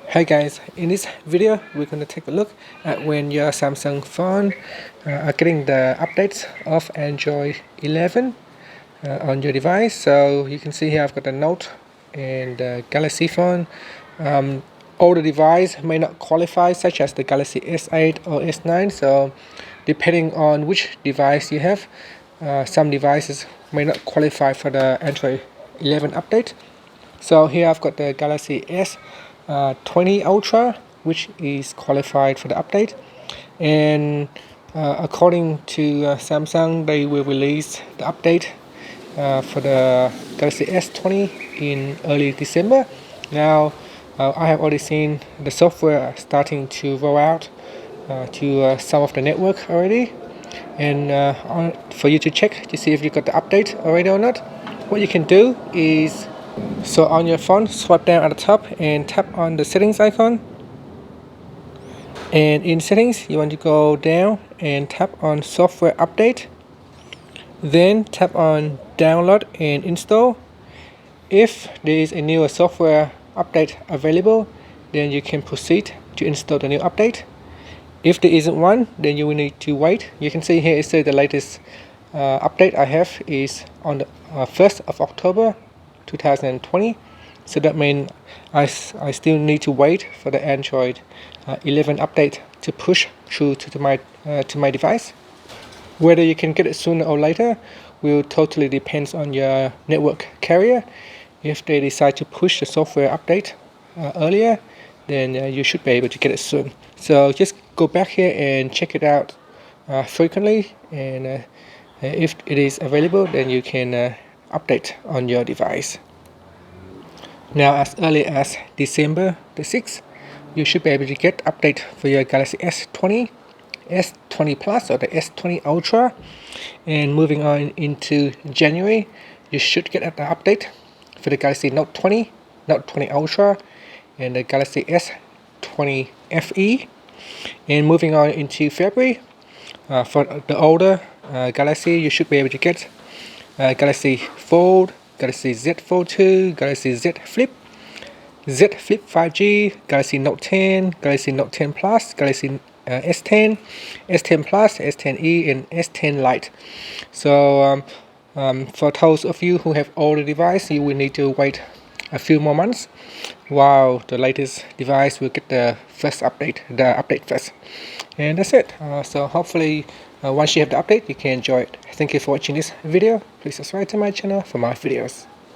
Hey guys, in this video we're going to take a look at when your Samsung phone are getting the updates of Android 11 on your device. So you can see here I've got the Note and the Galaxy phone. Older device may not qualify, such as the Galaxy S8 or S9. So depending on which device you have, some devices may not qualify for the Android 11 update. So here I've got the Galaxy S20 Ultra, which is qualified for the update. And according to Samsung, they will release the update for the Galaxy S20 in early December. Now, I have already seen the software starting to roll out to some of the network already. And for you to check to see if you got the update already or not, what you can do is, so on your phone, swipe down at the top and tap on the settings icon. And in settings, you want to go down and tap on software update. Then tap on download and install. If there is a newer software update available, then you can proceed to install the new update. If there isn't one, then you will need to wait. You can see here it says the latest update I have is on the 1st of October 2020. So that means I still need to wait for the Android 11 update to push through to my device. Whether you can get it sooner or later will totally depends on your network carrier. If they decide to push the software update earlier, then you should be able to get it soon. So just go back here and check it out frequently, and if it is available, then you can update on your device. Now, as early as December the 6th, you should be able to get update for your Galaxy S20, S20 Plus, or the S20 Ultra. And moving on into January, you should get an update for the Galaxy Note 20, Note 20 Ultra, and the Galaxy S20 FE. And moving on into February, for the older Galaxy, you should be able to get Galaxy Fold, Galaxy Z Fold 2, Galaxy Z Flip, Z Flip 5G, Galaxy Note 10, Galaxy Note 10 Plus, Galaxy S10, S10 Plus, S10e, and S10 Lite. So for those of you who have older device, you will need to wait a few more months while the latest device will get the update first. And that's it. So hopefully once you have the update, you can enjoy it. Thank you for watching this video. Please subscribe to my channel for more videos.